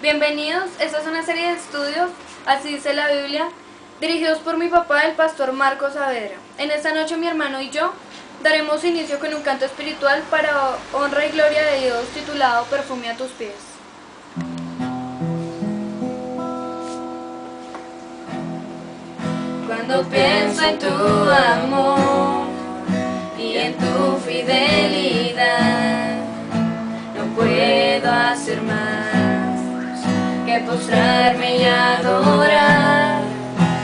Bienvenidos, esta es una serie de estudios, así dice la Biblia, dirigidos por mi papá, el pastor Marcos Saavedra. En esta noche mi hermano y yo daremos inicio con un canto espiritual para honra y gloria de Dios titulado Perfume a tus pies. Cuando pienso en tu amor y en tu fidelidad, no puedo hacer más que postrarme y adorar.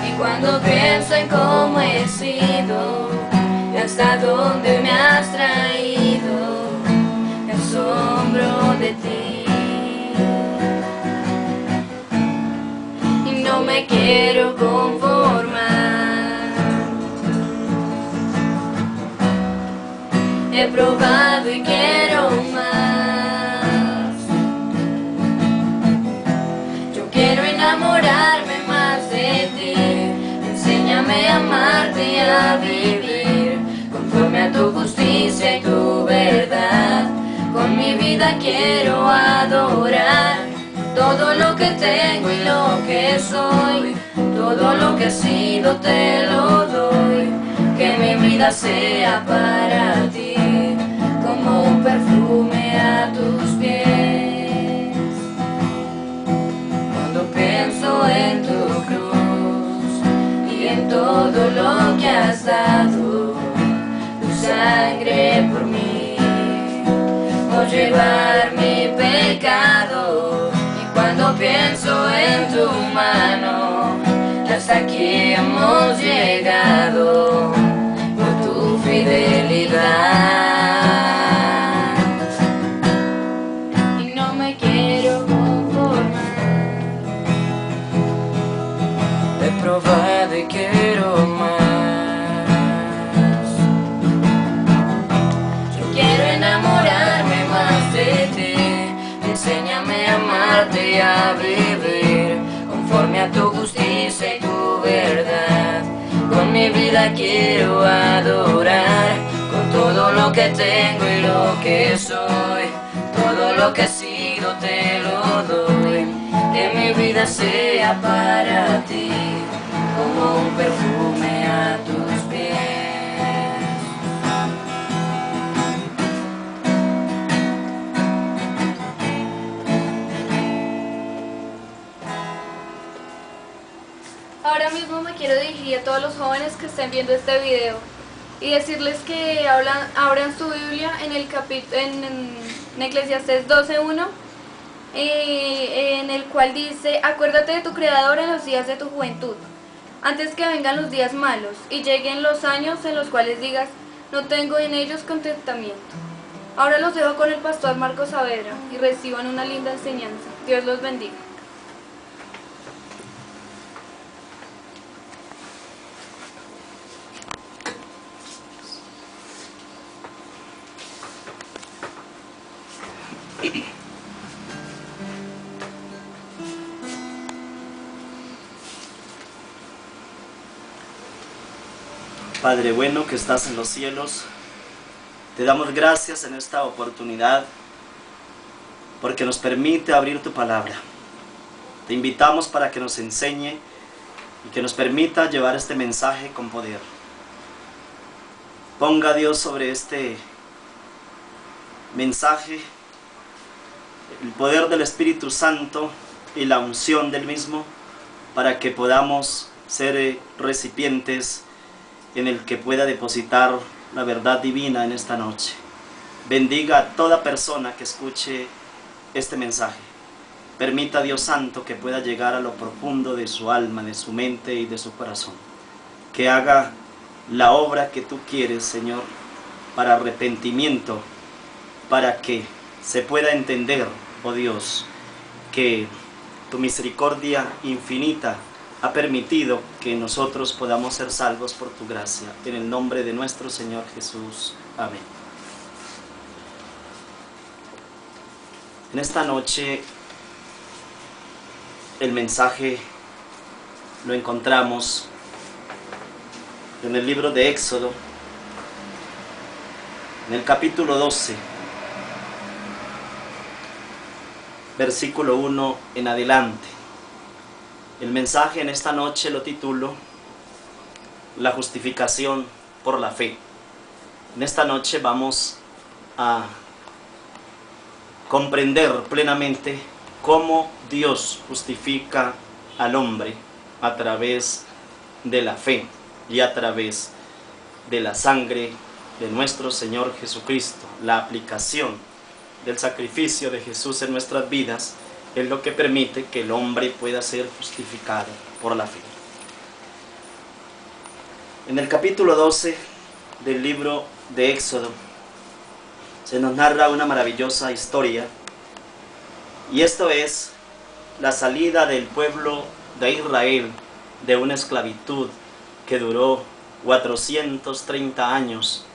Y cuando pienso en cómo he sido y hasta dónde me has traído, me asombro de ti y no me quiero conformar. He probado y quiero más. Yo quiero enamorarme más de ti. Enséñame a amarte y a vivir conforme a tu justicia y tu verdad. Con mi vida quiero adorar todo lo que tengo y lo que soy. Todo lo que he sido te lo doy. Que mi vida sea para ti como un perfume a tus pies. Cuando pienso en tu cruz y en todo lo que has dado, tu sangre por mí, por llevar mi pecado. Y cuando pienso en tu mano, hasta aquí hemos llegado por tu fidelidad. Y no me quiero conformar. He probado y quiero más. Yo quiero enamorarme más de ti. Enséñame a amarte y a vivir conforme a tu justicia y tu verdad. Con mi vida quiero adorar, con todo lo que tengo y lo que soy. Todo lo que he sido te lo doy. Que mi vida sea para ti como un perfume a tus pies. Ahora mismo me quiero dirigir a todos los jóvenes que estén viendo este video y decirles que abran su Biblia en Eclesiastés 12:1, en el cual dice: acuérdate de tu Creador en los días de tu juventud, antes que vengan los días malos y lleguen los años en los cuales digas, no tengo en ellos contentamiento. Ahora los dejo con el pastor Marcos Saavedra y reciban una linda enseñanza. Dios los bendiga. Padre bueno que estás en los cielos, te damos gracias en esta oportunidad porque nos permite abrir tu palabra. Te invitamos para que nos enseñe y que nos permita llevar este mensaje con poder. Ponga Dios sobre este mensaje el poder del Espíritu Santo y la unción del mismo para que podamos ser recipientes en el que pueda depositar la verdad divina en esta noche. Bendiga a toda persona que escuche este mensaje. Permita, Dios Santo, que pueda llegar a lo profundo de su alma, de su mente y de su corazón. Que haga la obra que tú quieres, Señor, para arrepentimiento, para que se pueda entender, oh Dios, que tu misericordia infinita ha permitido que nosotros podamos ser salvos por tu gracia. En el nombre de nuestro Señor Jesús. Amén. En esta noche el mensaje lo encontramos en el libro de Éxodo, en el capítulo 12. versículo 1 en adelante. El mensaje en esta noche lo titulo La justificación por la fe. En esta noche vamos a comprender plenamente cómo Dios justifica al hombre a través de la fe y a través de la sangre de nuestro Señor Jesucristo. La aplicación del sacrificio de Jesús en nuestras vidas es lo que permite que el hombre pueda ser justificado por la fe. En el capítulo 12 del libro de Éxodo se nos narra una maravillosa historia, y esto es la salida del pueblo de Israel de una esclavitud que duró 430 años,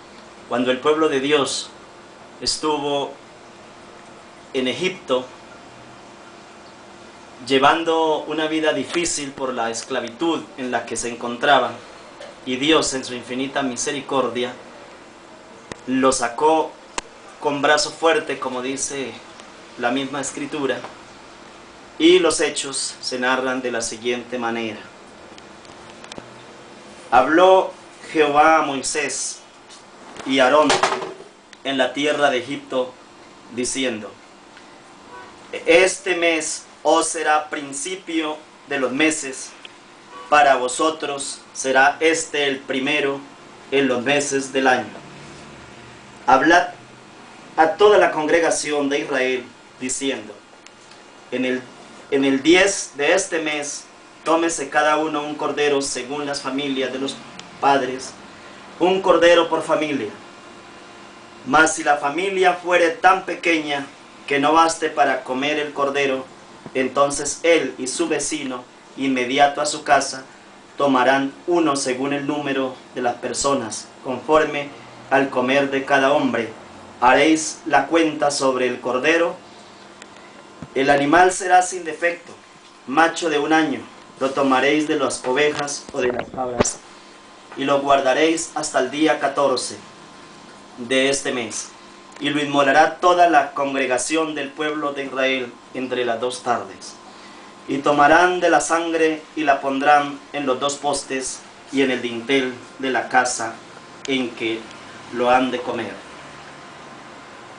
cuando el pueblo de Dios estuvo en Egipto llevando una vida difícil por la esclavitud en la que se encontraban, y Dios en su infinita misericordia lo sacó con brazo fuerte, como dice la misma escritura, y los hechos se narran de la siguiente manera. Habló Jehová a Moisés y a Aarón en la tierra de Egipto, diciendo: este mes os será principio de los meses, para vosotros será este el primero en los meses del año. Hablad a toda la congregación de Israel, diciendo: en el 10 de este mes, tómese cada uno un cordero según las familias de los padres, un cordero por familia. Mas si la familia fuere tan pequeña que no baste para comer el cordero, entonces él y su vecino inmediato a su casa tomarán uno según el número de las personas, conforme al comer de cada hombre. Haréis la cuenta sobre el cordero. El animal será sin defecto, macho de 1 año. Lo tomaréis de las ovejas o de las cabras, y lo guardaréis hasta el día 14 de este mes, y lo inmolará toda la congregación del pueblo de Israel entre las 2 tardes. Y tomarán de la sangre y la pondrán en los 2 postes y en el dintel de la casa en que lo han de comer.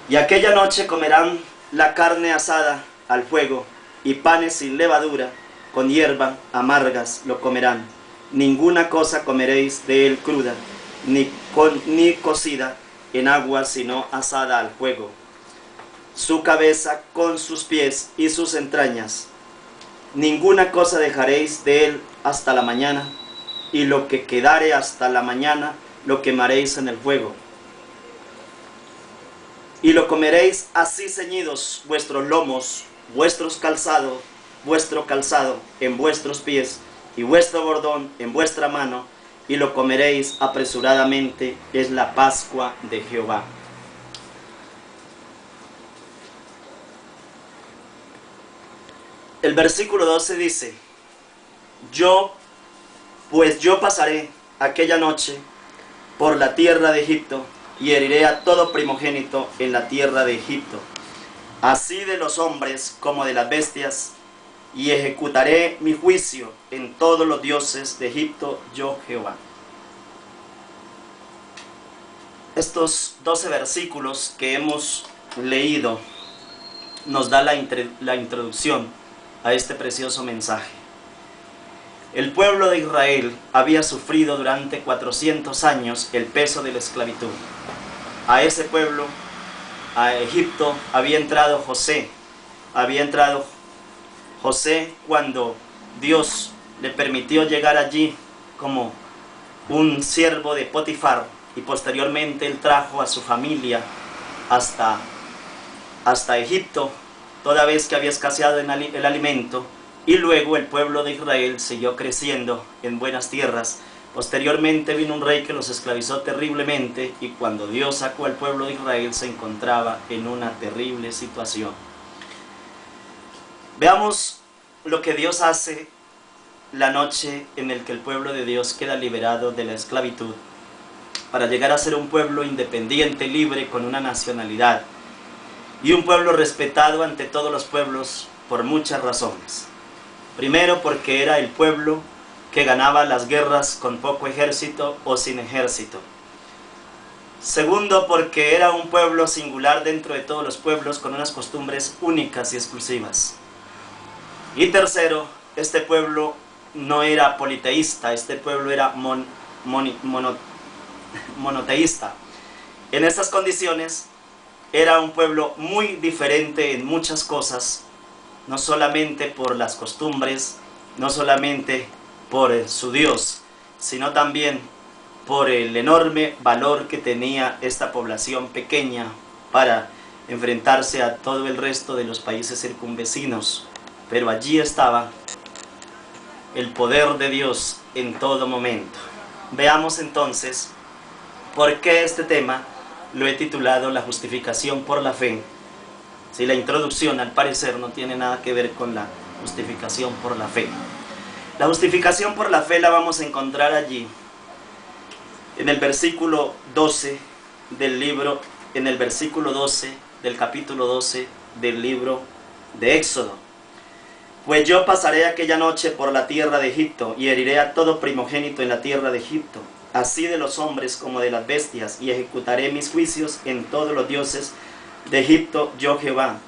Y aquella noche comerán la carne asada al fuego, y panes sin levadura, con hierba amargas lo comerán. Ninguna cosa comeréis de él cruda, ni cocida en agua, sino asada al fuego. Su cabeza con sus pies y sus entrañas. Ninguna cosa dejaréis de él hasta la mañana, y lo que quedare hasta la mañana lo quemaréis en el fuego. Y lo comeréis así ceñidos vuestros lomos, vuestro calzado en vuestros pies, y vuestro bordón en vuestra mano, y lo comeréis apresuradamente. Es la Pascua de Jehová. El versículo 12 dice: yo pasaré aquella noche por la tierra de Egipto, y heriré a todo primogénito en la tierra de Egipto, así de los hombres como de las bestias, y ejecutaré mi juicio en todos los dioses de Egipto, yo Jehová. Estos 12 versículos que hemos leído nos da la introducción a este precioso mensaje. El pueblo de Israel había sufrido durante 400 años el peso de la esclavitud. A ese pueblo, a Egipto, había entrado José cuando Dios le permitió llegar allí como un siervo de Potifar, y posteriormente él trajo a su familia hasta Egipto, toda vez que había escaseado el alimento, y luego el pueblo de Israel siguió creciendo en buenas tierras. Posteriormente vino un rey que los esclavizó terriblemente, y cuando Dios sacó al pueblo de Israel se encontraba en una terrible situación. Veamos lo que Dios hace la noche en la que el pueblo de Dios queda liberado de la esclavitud, para llegar a ser un pueblo independiente, libre, con una nacionalidad. y un pueblo respetado ante todos los pueblos por muchas razones. Primero, porque era el pueblo que ganaba las guerras con poco ejército o sin ejército. Segundo, porque era un pueblo singular dentro de todos los pueblos con unas costumbres únicas y exclusivas. Y tercero, este pueblo no era politeísta, este pueblo era monoteísta. En estas condiciones era un pueblo muy diferente en muchas cosas, no solamente por las costumbres, no solamente por su Dios, sino también por el enorme valor que tenía esta población pequeña para enfrentarse a todo el resto de los países circunvecinos. Pero allí estaba el poder de Dios en todo momento. Veamos entonces por qué este tema lo he titulado La justificación por la fe. Si la introducción al parecer no tiene nada que ver con la justificación por la fe. La justificación por la fe la vamos a encontrar allí, en el versículo 12 del libro, en el versículo 12 del capítulo 12 del libro de Éxodo. Pues yo pasaré aquella noche por la tierra de Egipto y heriré a todo primogénito en la tierra de Egipto, así de los hombres como de las bestias, y ejecutaré mis juicios en todos los dioses de Egipto, yo Jehová.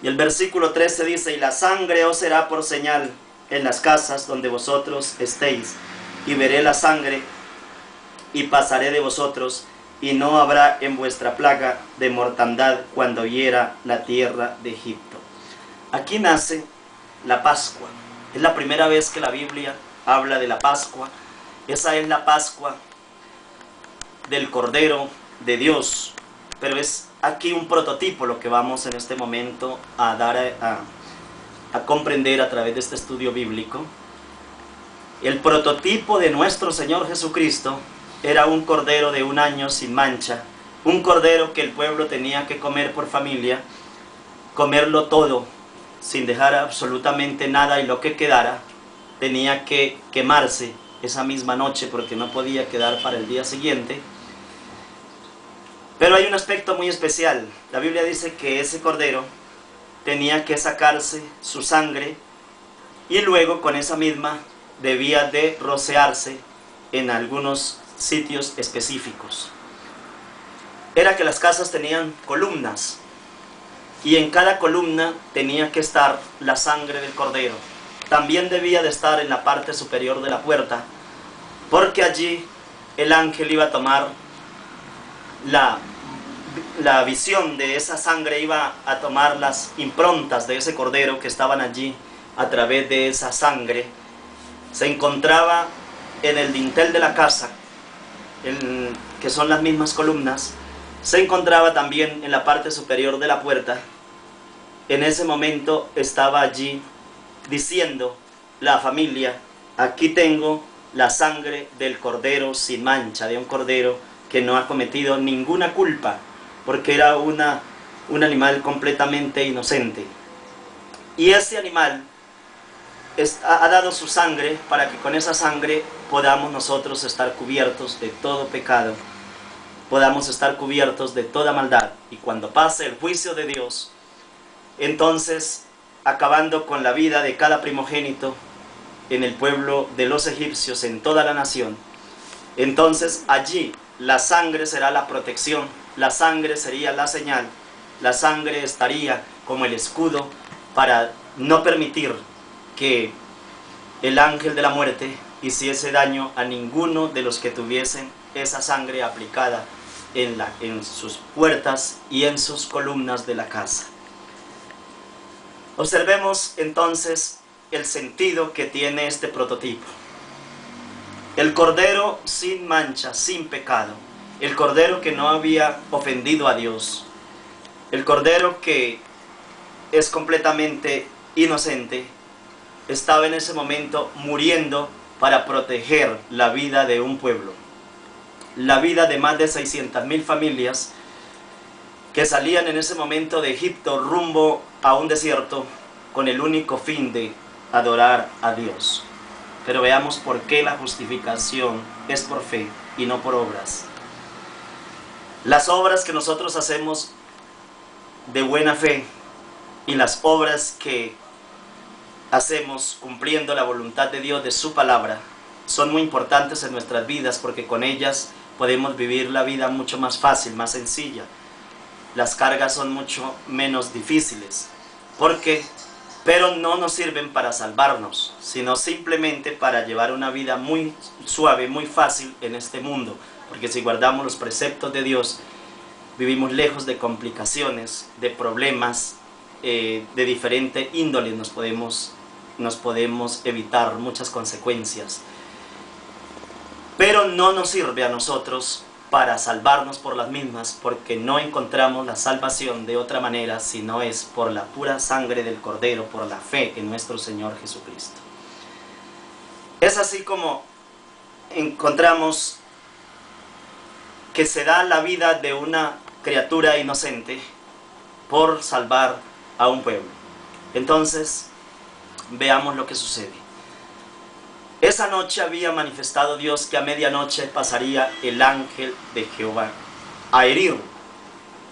Y el versículo 13 dice, y la sangre os será por señal en las casas donde vosotros estéis, y veré la sangre y pasaré de vosotros, y no habrá en vuestra plaga de mortandad cuando hiera la tierra de Egipto. Aquí nace la Pascua. Es la primera vez que la Biblia habla de la Pascua. Esa es la Pascua del Cordero de Dios, pero es aquí un prototipo lo que vamos en este momento a dar a comprender a través de este estudio bíblico. El prototipo de nuestro Señor Jesucristo era un cordero de 1 año sin mancha, un cordero que el pueblo tenía que comer por familia, comerlo todo, sin dejar absolutamente nada, y lo que quedara tenía que quemarse esa misma noche porque no podía quedar para el día siguiente. Pero hay un aspecto muy especial. La Biblia dice que ese cordero tenía que sacarse su sangre y luego con esa misma debía de rociarse en algunos sitios específicos. Era que las casas tenían columnas y en cada columna tenía que estar la sangre del cordero. También debía de estar en la parte superior de la puerta, porque allí el ángel iba a tomar la visión de esa sangre, iba a tomar las improntas de ese cordero que estaban allí. A través de esa sangre se encontraba en el dintel de la casa, que son las mismas columnas, se encontraba también en la parte superior de la puerta. En ese momento estaba allí diciendo la familia, aquí tengo la sangre del cordero sin mancha, de un cordero que no ha cometido ninguna culpa, porque era un animal completamente inocente. Y ese animal ha dado su sangre para que con esa sangre podamos nosotros estar cubiertos de todo pecado, podamos estar cubiertos de toda maldad. Y cuando pase el juicio de Dios, entonces, acabando con la vida de cada primogénito en el pueblo de los egipcios, en toda la nación, entonces allí la sangre será la protección, la sangre sería la señal, la sangre estaría como el escudo para no permitir que el ángel de la muerte hiciese daño a ninguno de los que tuviesen esa sangre aplicada en sus puertas y en sus columnas de la casa. Observemos entonces el sentido que tiene este prototipo. El cordero sin mancha, sin pecado, el cordero que no había ofendido a Dios, el cordero que es completamente inocente, estaba en ese momento muriendo para proteger la vida de un pueblo, la vida de más de 600.000 familias que salían en ese momento de Egipto rumbo a un desierto con el único fin de adorar a Dios. Pero veamos por qué la justificación es por fe y no por obras. Las obras que nosotros hacemos de buena fe y las obras que hacemos cumpliendo la voluntad de Dios, de su palabra, son muy importantes en nuestras vidas, porque con ellas podemos vivir la vida mucho más fácil, más sencilla. Las cargas son mucho menos difíciles, pero no nos sirven para salvarnos, sino simplemente para llevar una vida muy suave, muy fácil en este mundo, porque si guardamos los preceptos de Dios, vivimos lejos de complicaciones, de problemas de diferente índole, nos podemos evitar muchas consecuencias. Pero no nos sirve a nosotros para salvarnos por las mismas, porque no encontramos la salvación de otra manera, sino es por la pura sangre del Cordero, por la fe en nuestro Señor Jesucristo. Es así como encontramos que se da la vida de una criatura inocente por salvar a un pueblo. Entonces, veamos lo que sucede. Esa noche había manifestado Dios que a medianoche pasaría el ángel de Jehová a herir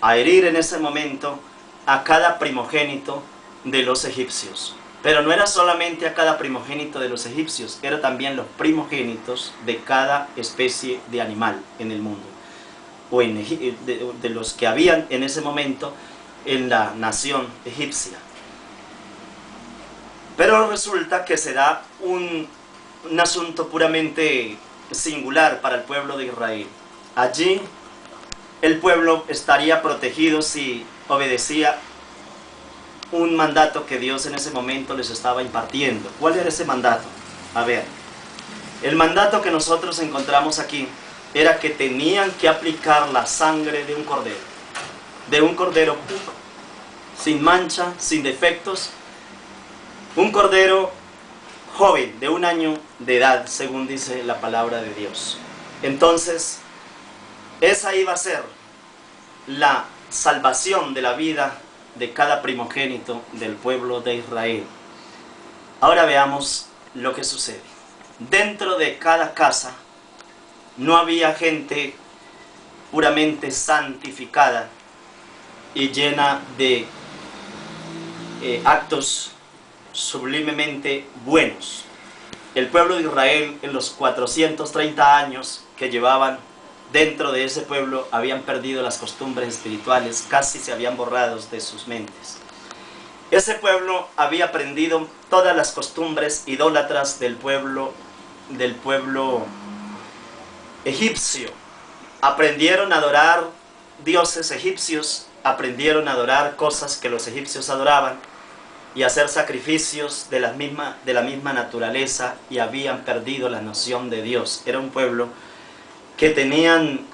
en ese momento a cada primogénito de los egipcios. Pero no era solamente a cada primogénito de los egipcios, era también los primogénitos de cada especie de animal en el mundo, o de los que habían en ese momento en la nación egipcia. Pero resulta que se da un asunto puramente singular para el pueblo de Israel. Allí el pueblo estaría protegido si obedecía un mandato que Dios en ese momento les estaba impartiendo. ¿Cuál era ese mandato? A ver, el mandato que nosotros encontramos aquí era que tenían que aplicar la sangre de un cordero puro, sin mancha, sin defectos, un cordero joven de 1 año de edad, según dice la palabra de Dios. Entonces, esa iba a ser la salvación de la vida de cada primogénito del pueblo de Israel. Ahora veamos lo que sucede. Dentro de cada casa no había gente puramente santificada y llena de actos sublimemente buenos. El pueblo de Israel, en los 430 años que llevaban dentro de ese pueblo, habían perdido las costumbres espirituales, casi se habían borrado de sus mentes. Ese pueblo había aprendido todas las costumbres idólatras del pueblo egipcio. Aprendieron a adorar dioses egipcios, aprendieron a adorar cosas que los egipcios adoraban, y hacer sacrificios de la misma naturaleza, y habían perdido la noción de Dios. Era un pueblo que tenían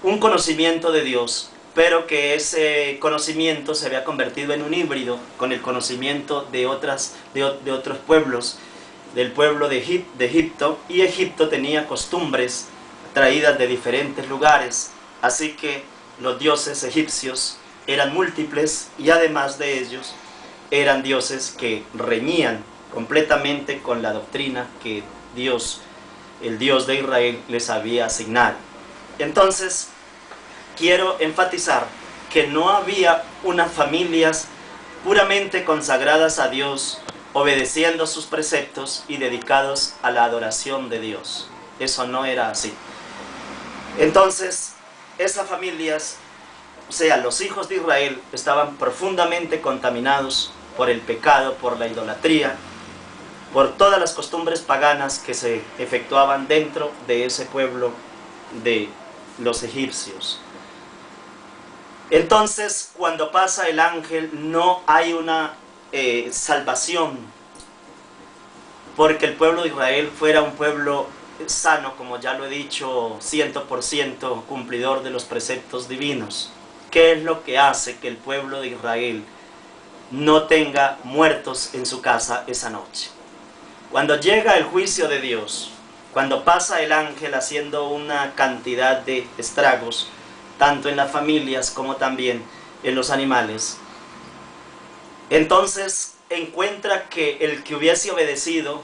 un conocimiento de Dios, pero que ese conocimiento se había convertido en un híbrido con el conocimiento de otros pueblos, del pueblo de Egipto, y Egipto tenía costumbres traídas de diferentes lugares, así que los dioses egipcios eran múltiples, y además de ellos eran dioses que reñían completamente con la doctrina que Dios, el Dios de Israel, les había asignado. Entonces, quiero enfatizar que no había unas familias puramente consagradas a Dios, obedeciendo sus preceptos y dedicados a la adoración de Dios. Eso no era así. Entonces, esas familias, o sea, los hijos de Israel, estaban profundamente contaminados por el pecado, por la idolatría, por todas las costumbres paganas que se efectuaban dentro de ese pueblo de los egipcios. Entonces, cuando pasa el ángel, no hay una salvación, porque el pueblo de Israel fuera un pueblo sano, como ya lo he dicho, 100% cumplidor de los preceptos divinos. ¿Qué es lo que hace que el pueblo de Israel no tenga muertos en su casa esa noche? Cuando llega el juicio de Dios, cuando pasa el ángel haciendo una cantidad de estragos, tanto en las familias como también en los animales, entonces encuentra que el que hubiese obedecido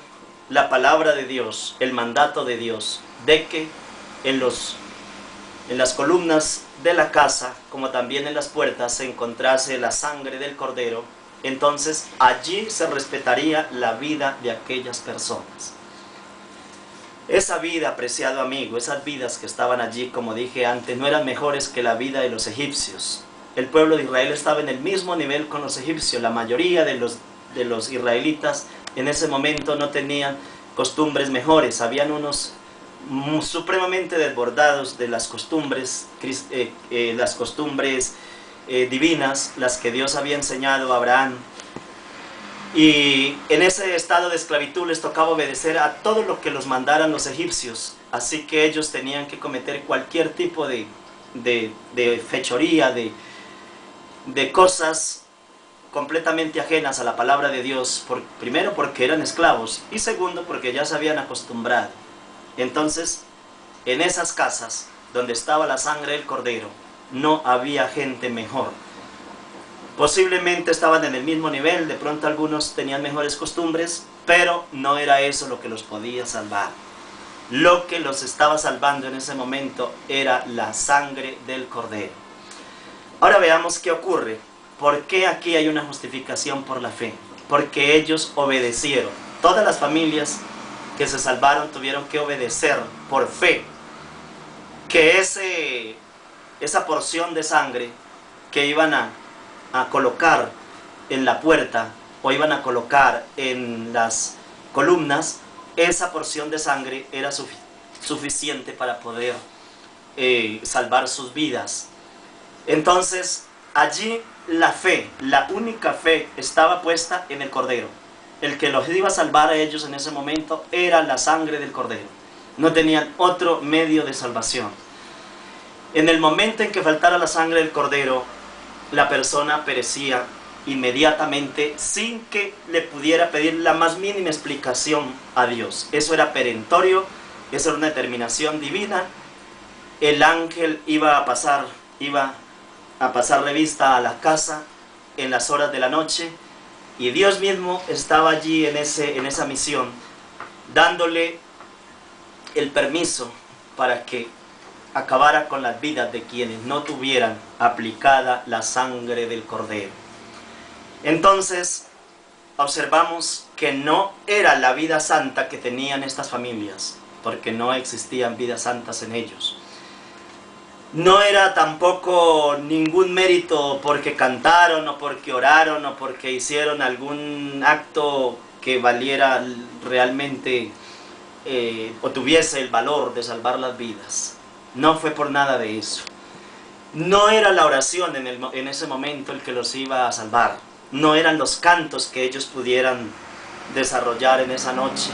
la palabra de Dios, el mandato de Dios, de que en en las columnas de la casa, como también en las puertas, se encontrase la sangre del cordero, entonces allí se respetaría la vida de aquellas personas. Esa vida, apreciado amigo, esas vidas que estaban allí, como dije antes, no eran mejores que la vida de los egipcios. El pueblo de Israel estaba en el mismo nivel con los egipcios. La mayoría de los israelitas en ese momento no tenían costumbres mejores. Habían unos supremamente desbordados de las costumbres divinas, las que Dios había enseñado a Abraham. Y en ese estado de esclavitud les tocaba obedecer a todo lo que los mandaran los egipcios. Así que ellos tenían que cometer cualquier tipo de fechoría, de cosas completamente ajenas a la palabra de Dios. Primero porque eran esclavos y segundo porque ya se habían acostumbrado. Entonces, en esas casas donde estaba la sangre del cordero, no había gente mejor. Posiblemente estaban en el mismo nivel, de pronto algunos tenían mejores costumbres, pero no era eso lo que los podía salvar. Lo que los estaba salvando en ese momento era la sangre del cordero. Ahora veamos qué ocurre. ¿Por qué aquí hay una justificación por la fe? Porque ellos obedecieron. Todas las familias que se salvaron tuvieron que obedecer por fe que esa porción de sangre que iban a colocar en la puerta o iban a colocar en las columnas, esa porción de sangre era suficiente para poder salvar sus vidas. Entonces allí la fe, la única fe, estaba puesta en el cordero. El que los iba a salvar a ellos en ese momento era la sangre del cordero. No tenían otro medio de salvación. En el momento en que faltara la sangre del cordero, la persona perecía inmediatamente sin que le pudiera pedir la más mínima explicación a Dios. Eso era perentorio, eso era una determinación divina. El ángel iba a pasar revista a la casa en las horas de la noche y Dios mismo estaba allí en esa misión, dándole el permiso para que acabara con las vidas de quienes no tuvieran aplicada la sangre del cordero. Entonces observamos que no era la vida santa que tenían estas familias, porque no existían vidas santas en ellos. No era tampoco ningún mérito porque cantaron o porque oraron o porque hicieron algún acto que valiera realmente o tuviese el valor de salvar las vidas. No fue por nada de eso. No era la oración en ese momento el que los iba a salvar. No eran los cantos que ellos pudieran desarrollar en esa noche.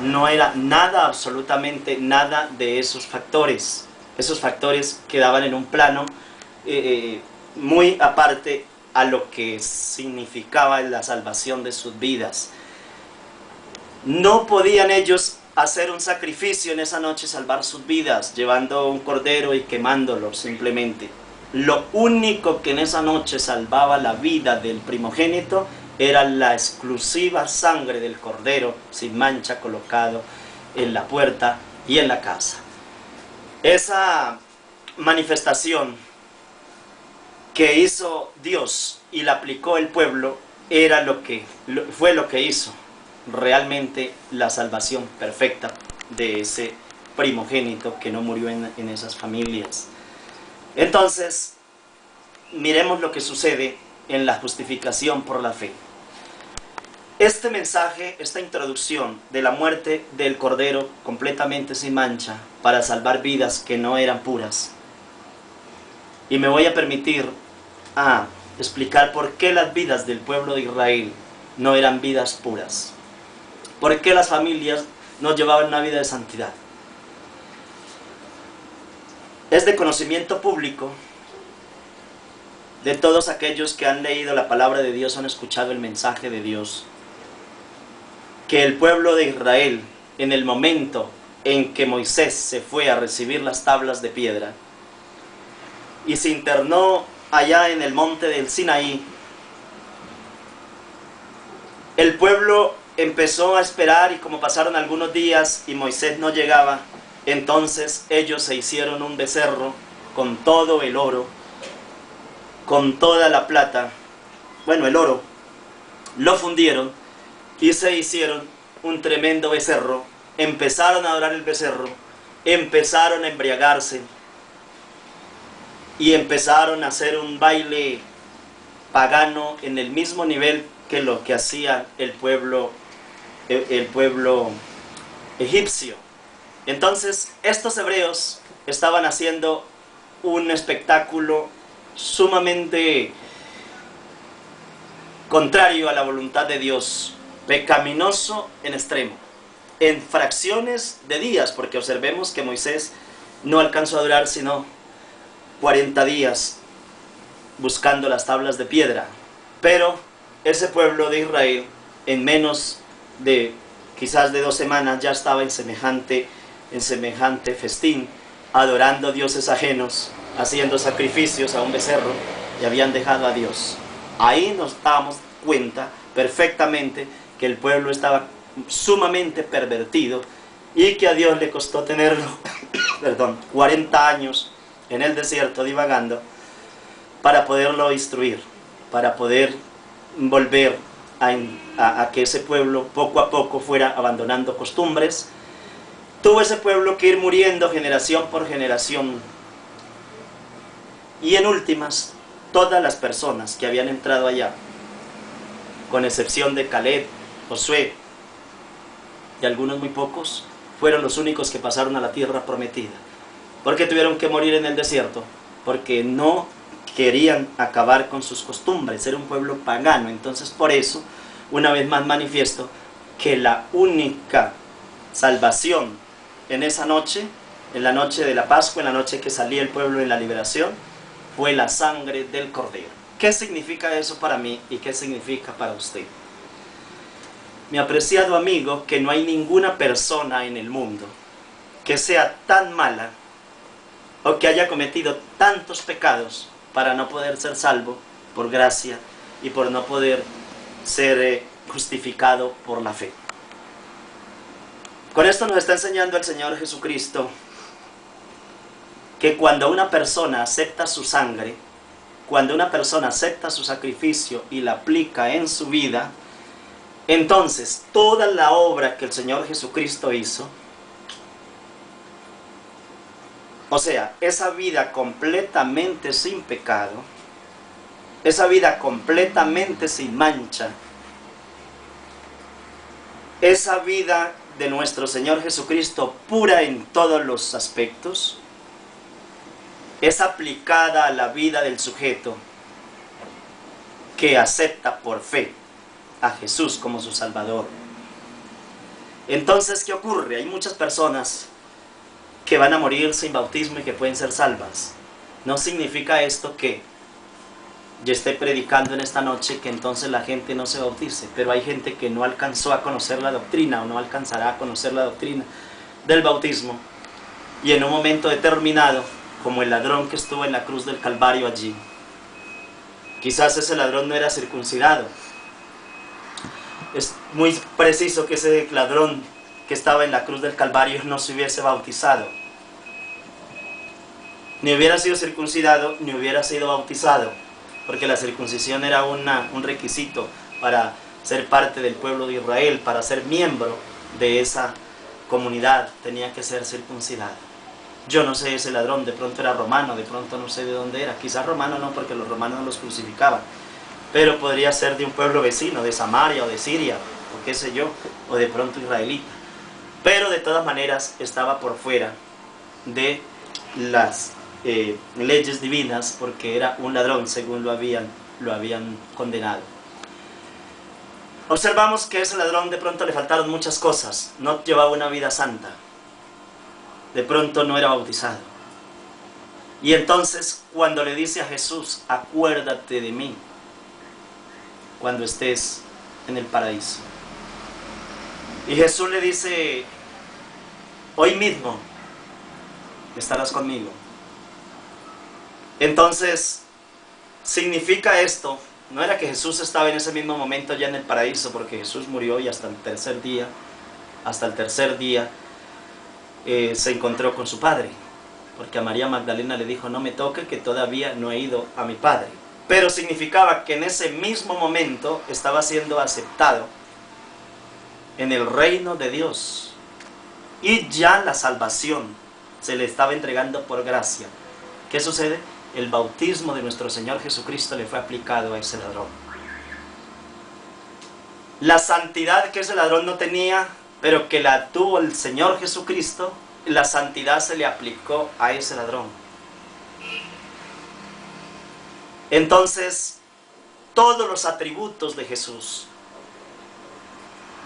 No era nada, absolutamente nada de esos factores. Esos factores quedaban en un plano muy aparte a lo que significaba la salvación de sus vidas. No podían ellos hacer un sacrificio en esa noche, salvar sus vidas, llevando un cordero y quemándolo simplemente. Lo único que en esa noche salvaba la vida del primogénito era la exclusiva sangre del cordero sin mancha colocado en la puerta y en la casa. Esa manifestación que hizo Dios y la aplicó el pueblo fue lo que hizo realmente la salvación perfecta de ese primogénito que no murió en esas familias. Entonces, miremos lo que sucede en la justificación por la fe. Este mensaje, esta introducción de la muerte del Cordero completamente sin mancha para salvar vidas que no eran puras. Y me voy a permitir explicar por qué las vidas del pueblo de Israel no eran vidas puras. ¿Por qué las familias no llevaban una vida de santidad? Es de conocimiento público de todos aquellos que han leído la palabra de Dios, han escuchado el mensaje de Dios, que el pueblo de Israel, en el momento en que Moisés se fue a recibir las tablas de piedra y se internó allá en el monte del Sinaí, el pueblo empezó a esperar, y como pasaron algunos días y Moisés no llegaba, Entonces ellos se hicieron un becerro con todo el oro, con toda la plata, bueno, el oro, lo fundieron y se hicieron un tremendo becerro. Empezaron a adorar el becerro, empezaron a embriagarse y empezaron a hacer un baile pagano en el mismo nivel que lo que hacía el pueblo egipcio. Entonces estos hebreos estaban haciendo un espectáculo sumamente contrario a la voluntad de Dios, pecaminoso en extremo, en fracciones de días, porque observemos que Moisés no alcanzó a durar sino 40 días buscando las tablas de piedra, pero ese pueblo de Israel en menos de quizás de 2 semanas ya estaba en semejante festín, adorando dioses ajenos, haciendo sacrificios a un becerro, y habían dejado a Dios. Ahí nos damos cuenta perfectamente que el pueblo estaba sumamente pervertido y que a Dios le costó tenerlo 40 años en el desierto divagando para poderlo instruir, para poder volver a que ese pueblo poco a poco fuera abandonando costumbres. Tuvo ese pueblo que ir muriendo generación por generación. Y en últimas, todas las personas que habían entrado allá, con excepción de Caleb, Josué y algunos muy pocos, fueron los únicos que pasaron a la tierra prometida. Porque tuvieron que morir en el desierto, porque no querían acabar con sus costumbres, era un pueblo pagano. Entonces por eso, una vez más manifiesto que la única salvación en esa noche, en la noche de la Pascua, en la noche que salía el pueblo en la liberación, fue la sangre del Cordero. ¿Qué significa eso para mí y qué significa para usted? Mi apreciado amigo, que no hay ninguna persona en el mundo que sea tan mala o que haya cometido tantos pecados para no poder ser salvo por gracia y por no poder ser justificado por la fe. Con esto nos está enseñando el Señor Jesucristo que cuando una persona acepta su sangre, cuando una persona acepta su sacrificio y la aplica en su vida, entonces toda la obra que el Señor Jesucristo hizo, o sea, esa vida completamente sin pecado, esa vida completamente sin mancha, esa vida de nuestro Señor Jesucristo pura en todos los aspectos, es aplicada a la vida del sujeto que acepta por fe a Jesús como su Salvador. Entonces, ¿qué ocurre? Hay muchas personas que van a morir sin bautismo y que pueden ser salvas. No significa esto que yo esté predicando en esta noche que entonces la gente no se bautice, pero hay gente que no alcanzó a conocer la doctrina o no alcanzará a conocer la doctrina del bautismo, y en un momento determinado, como el ladrón que estuvo en la cruz del Calvario allí, quizás ese ladrón no era circuncidado. Es muy preciso que ese ladrón que estaba en la cruz del Calvario no se hubiese bautizado, ni hubiera sido circuncidado, ni hubiera sido bautizado, porque la circuncisión era un requisito para ser parte del pueblo de Israel, para ser miembro de esa comunidad, tenía que ser circuncidado. Yo no sé, ese ladrón de pronto era romano, de pronto no sé de dónde era, quizás romano no, porque los romanos no los crucificaban, pero podría ser de un pueblo vecino, de Samaria o de Siria, o qué sé yo, o de pronto israelita. Pero de todas maneras estaba por fuera de las leyes divinas, porque era un ladrón según lo habían condenado. Observamos que a ese ladrón de pronto le faltaron muchas cosas, no llevaba una vida santa, de pronto no era bautizado. Y entonces cuando le dice a Jesús, acuérdate de mí cuando estés en el paraíso, y Jesús le dice, hoy mismo estarás conmigo. Entonces, significa esto, no era que Jesús estaba en ese mismo momento ya en el paraíso, porque Jesús murió y hasta el tercer día se encontró con su padre, porque a María Magdalena le dijo: no me toque, que todavía no he ido a mi padre. Pero significaba que en ese mismo momento estaba siendo aceptado en el reino de Dios, y ya la salvación se le estaba entregando por gracia. ¿Qué sucede? El bautismo de nuestro Señor Jesucristo le fue aplicado a ese ladrón. La santidad que ese ladrón no tenía, pero que la tuvo el Señor Jesucristo, la santidad se le aplicó a ese ladrón. Entonces, todos los atributos de Jesús,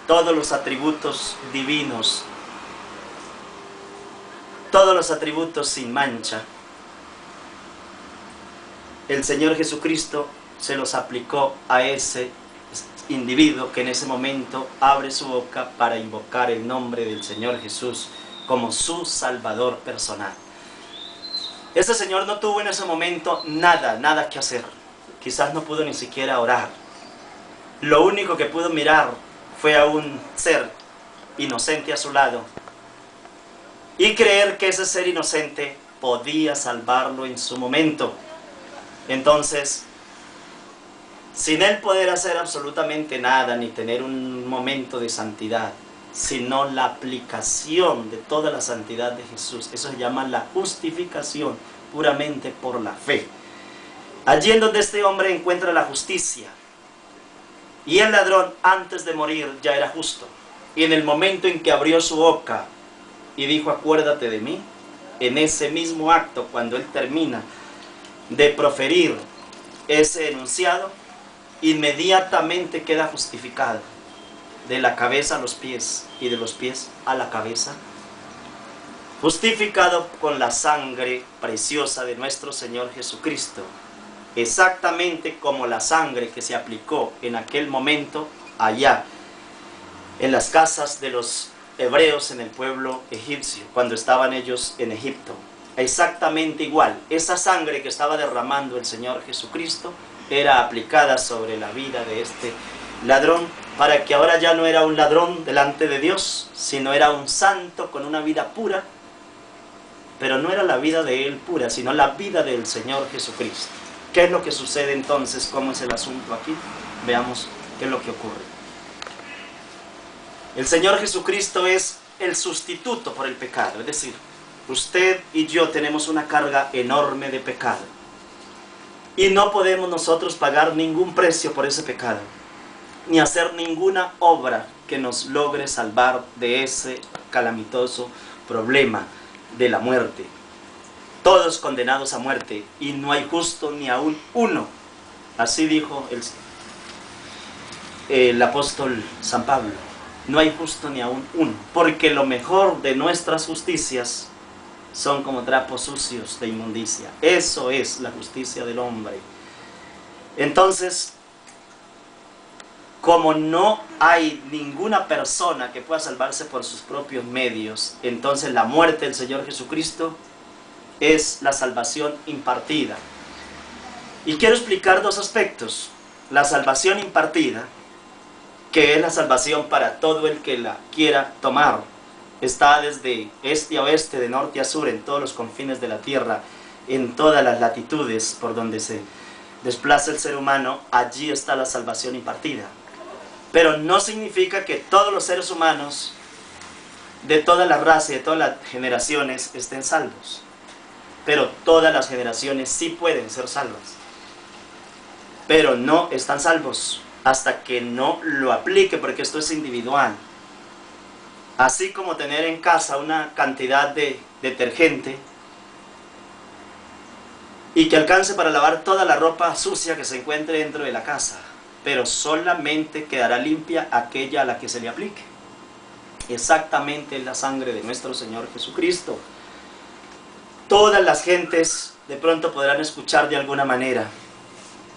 todos los atributos divinos, todos los atributos sin mancha, el Señor Jesucristo se los aplicó a ese individuo que en ese momento abre su boca para invocar el nombre del Señor Jesús como su Salvador personal. Ese señor no tuvo en ese momento nada que hacer. Quizás no pudo ni siquiera orar. Lo único que pudo mirar fue a un ser inocente a su lado y creer que ese ser inocente podía salvarlo en su momento. Entonces, sin él poder hacer absolutamente nada, ni tener un momento de santidad, sino la aplicación de toda la santidad de Jesús, eso se llama la justificación, puramente por la fe. Allí en donde este hombre encuentra la justicia, y el ladrón antes de morir ya era justo, y en el momento en que abrió su boca y dijo: acuérdate de mí, en ese mismo acto, cuando él termina de proferir ese enunciado, inmediatamente queda justificado, de la cabeza a los pies y de los pies a la cabeza, justificado con la sangre preciosa de nuestro Señor Jesucristo, exactamente como la sangre que se aplicó en aquel momento allá en las casas de los hebreos en el pueblo egipcio, cuando estaban ellos en Egipto. Exactamente igual, esa sangre que estaba derramando el Señor Jesucristo era aplicada sobre la vida de este ladrón, para que ahora ya no era un ladrón delante de Dios, sino era un santo con una vida pura, pero no era la vida de él pura, sino la vida del Señor Jesucristo. ¿Qué es lo que sucede entonces? ¿Cómo es el asunto aquí? Veamos qué es lo que ocurre. El Señor Jesucristo es el sustituto por el pecado, es decir, usted y yo tenemos una carga enorme de pecado, y no podemos nosotros pagar ningún precio por ese pecado, ni hacer ninguna obra que nos logre salvar de ese calamitoso problema de la muerte. Todos condenados a muerte, y no hay justo ni aún uno. Así dijo el apóstol San Pablo: no hay justo ni aún uno, porque lo mejor de nuestras justicias son como trapos sucios de inmundicia. Eso es la justicia del hombre. Entonces, como no hay ninguna persona que pueda salvarse por sus propios medios, entonces la muerte del Señor Jesucristo es la salvación impartida. Y quiero explicar dos aspectos. La salvación impartida, que es la salvación para todo el que la quiera tomar, está desde este a oeste, de norte a sur, en todos los confines de la tierra, en todas las latitudes por donde se desplaza el ser humano. Allí está la salvación impartida. Pero no significa que todos los seres humanos de todas las razas y de todas las generaciones estén salvos. Pero todas las generaciones sí pueden ser salvas, pero no están salvos hasta que no lo aplique, porque esto es individual. Así como tener en casa una cantidad de detergente y que alcance para lavar toda la ropa sucia que se encuentre dentro de la casa, pero solamente quedará limpia aquella a la que se le aplique. Exactamente la sangre de nuestro Señor Jesucristo. Todas las gentes de pronto podrán escuchar de alguna manera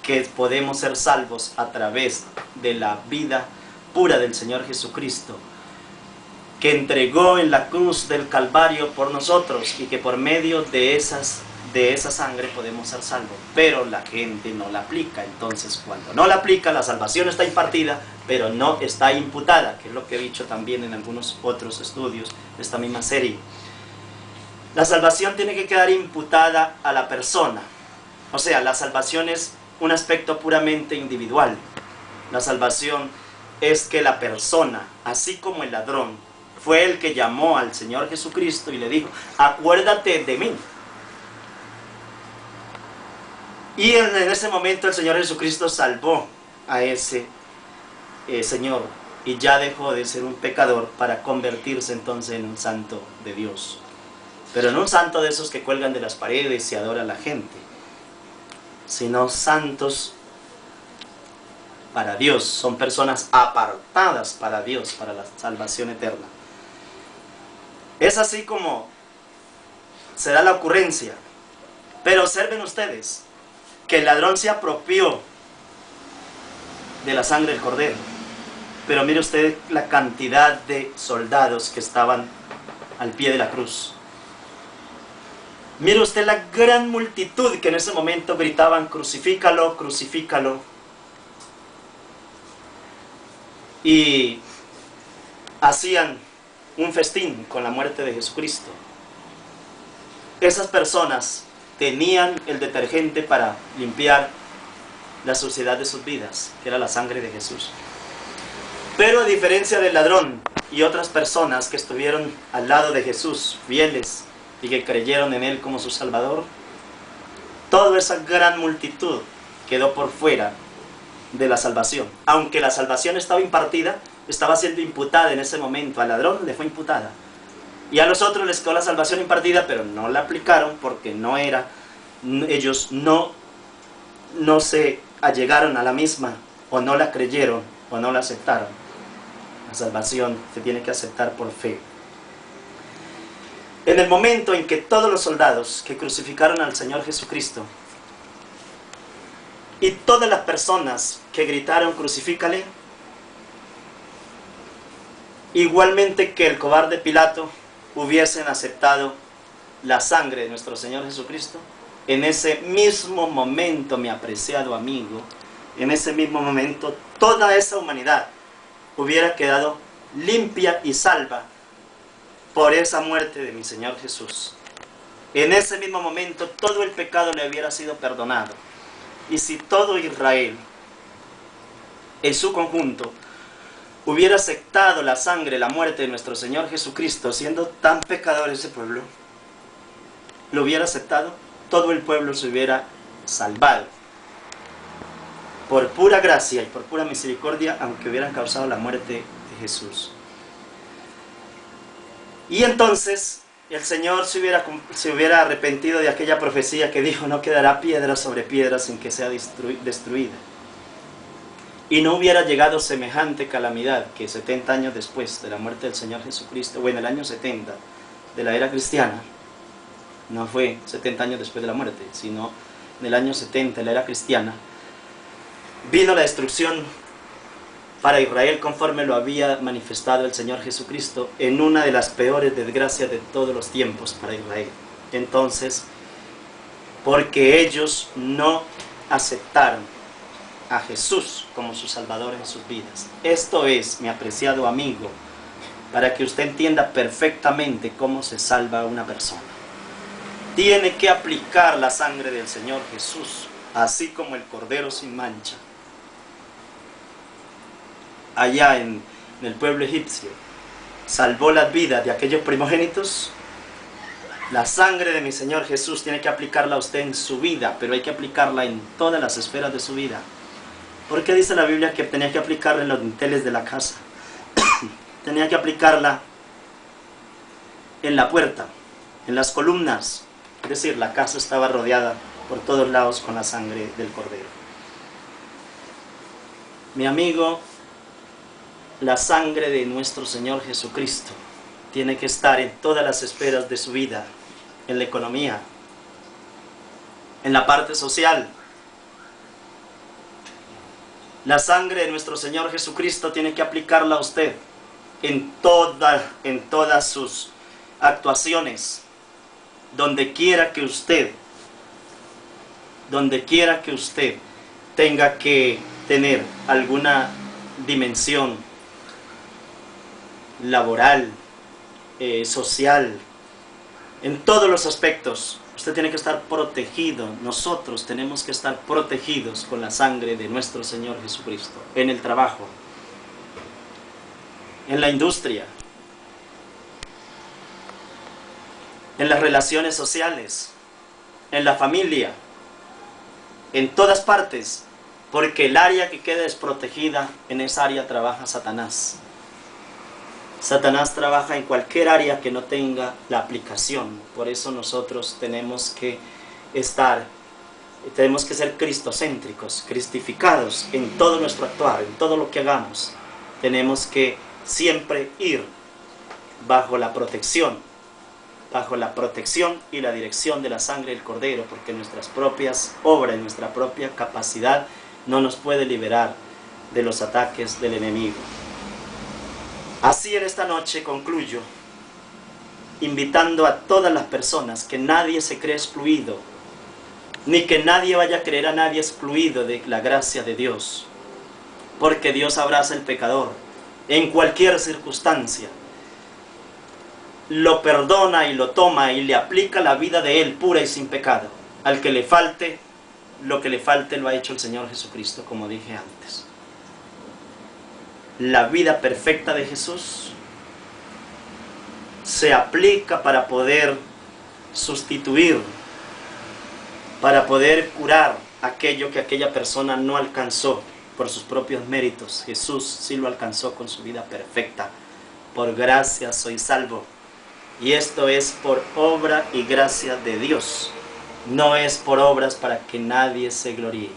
que podemos ser salvos a través de la vida pura del Señor Jesucristo, que entregó en la cruz del Calvario por nosotros, y que por medio de esa sangre podemos ser salvos. Pero la gente no la aplica. Entonces, cuando no la aplica, la salvación está impartida, pero no está imputada, que es lo que he dicho también en algunos otros estudios de esta misma serie. La salvación tiene que quedar imputada a la persona. O sea, la salvación es un aspecto puramente individual. La salvación es que la persona, así como el ladrón, fue el que llamó al Señor Jesucristo y le dijo, acuérdate de mí. Y en ese momento el Señor Jesucristo salvó a ese Señor y ya dejó de ser un pecador para convertirse entonces en un santo de Dios. Pero no un santo de esos que cuelgan de las paredes y adora a la gente, sino santos para Dios. Son personas apartadas para Dios, para la salvación eterna. Es así como será la ocurrencia. Pero observen ustedes que el ladrón se apropió de la sangre del cordero. Pero mire usted la cantidad de soldados que estaban al pie de la cruz. Mire usted la gran multitud que en ese momento gritaban, crucifícalo, crucifícalo. Y hacían un festín con la muerte de Jesucristo. Esas personas tenían el detergente para limpiar la suciedad de sus vidas, que era la sangre de Jesús. Pero a diferencia del ladrón y otras personas que estuvieron al lado de Jesús, fieles, y que creyeron en Él como su Salvador, toda esa gran multitud quedó por fuera de la salvación. Aunque la salvación estaba impartida, estaba siendo imputada en ese momento. Al ladrón le fue imputada. Y a los otros les quedó la salvación impartida, pero no la aplicaron porque ellos no se allegaron a la misma, o no la creyeron, o no la aceptaron. La salvación se tiene que aceptar por fe. En el momento en que todos los soldados que crucificaron al Señor Jesucristo y todas las personas que gritaron crucifícale, igualmente que el cobarde Pilato, hubiesen aceptado la sangre de nuestro Señor Jesucristo, en ese mismo momento, mi apreciado amigo, en ese mismo momento, toda esa humanidad hubiera quedado limpia y salva por esa muerte de mi Señor Jesús. En ese mismo momento todo el pecado le hubiera sido perdonado. Y si todo Israel, en su conjunto, hubiera aceptado la sangre, la muerte de nuestro Señor Jesucristo, siendo tan pecador ese pueblo, lo hubiera aceptado, todo el pueblo se hubiera salvado. Por pura gracia y por pura misericordia, aunque hubieran causado la muerte de Jesús. Y entonces el Señor se hubiera arrepentido de aquella profecía que dijo, no quedará piedra sobre piedra sin que sea destruida. Y no hubiera llegado semejante calamidad que 70 años después de la muerte del Señor Jesucristo, o en el año 70 de la era cristiana, no fue 70 años después de la muerte, sino en el año 70 de la era cristiana, vino la destrucción para Israel conforme lo había manifestado el Señor Jesucristo en una de las peores desgracias de todos los tiempos para Israel. Entonces, porque ellos no aceptaron a Jesús como su Salvador en sus vidas. Esto es, mi apreciado amigo, para que usted entienda perfectamente cómo se salva una persona. Tiene que aplicar la sangre del Señor Jesús, así como el Cordero sin mancha. Allá en el pueblo egipcio, salvó las vidas de aquellos primogénitos. La sangre de mi Señor Jesús tiene que aplicarla a usted en su vida, pero hay que aplicarla en todas las esferas de su vida. ¿Por qué dice la Biblia que tenía que aplicarla en los dinteles de la casa? Tenía que aplicarla en la puerta, en las columnas. Es decir, la casa estaba rodeada por todos lados con la sangre del Cordero. Mi amigo, la sangre de nuestro Señor Jesucristo tiene que estar en todas las esferas de su vida, en la economía, en la parte social. La sangre de nuestro Señor Jesucristo tiene que aplicarla a usted en todas sus actuaciones, donde quiera que usted tenga que tener alguna dimensión laboral, social, En todos los aspectos, usted tiene que estar protegido. Nosotros tenemos que estar protegidos con la sangre de nuestro Señor Jesucristo. En el trabajo, en la industria, en las relaciones sociales, en la familia, en todas partes, porque el área que queda desprotegida, en esa área trabaja Satanás. Satanás trabaja en cualquier área que no tenga la aplicación. Por eso nosotros tenemos que ser cristocéntricos, cristificados en todo nuestro actuar, en todo lo que hagamos. Tenemos que siempre ir bajo la protección y la dirección de la sangre del Cordero, porque nuestras propias obras, nuestra propia capacidad no nos puede liberar de los ataques del enemigo. Así en esta noche concluyo, invitando a todas las personas que nadie se cree excluido, ni que nadie vaya a creer a nadie excluido de la gracia de Dios, porque Dios abraza al pecador en cualquier circunstancia, lo perdona y lo toma y le aplica la vida de él pura y sin pecado. Al que le falte, lo que le falte lo ha hecho el Señor Jesucristo, como dije antes. La vida perfecta de Jesús se aplica para poder sustituir, para poder curar aquello que aquella persona no alcanzó por sus propios méritos. Jesús sí lo alcanzó con su vida perfecta. Por gracia soy salvo. Y esto es por obra y gracia de Dios. No es por obras para que nadie se gloríe.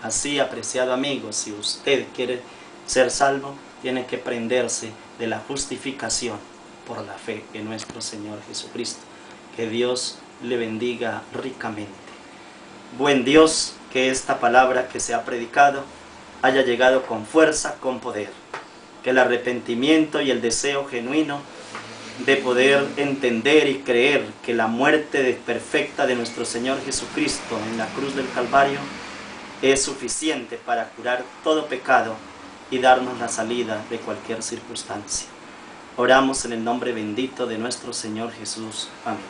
Así, apreciado amigo, si usted quiere ser salvo, tiene que prenderse de la justificación por la fe en nuestro Señor Jesucristo. Que Dios le bendiga ricamente. Buen Dios, que esta palabra que se ha predicado haya llegado con fuerza, con poder. Que el arrepentimiento y el deseo genuino de poder entender y creer que la muerte perfecta de nuestro Señor Jesucristo en la cruz del Calvario es suficiente para curar todo pecado y darnos la salida de cualquier circunstancia. Oramos en el nombre bendito de nuestro Señor Jesús. Amén.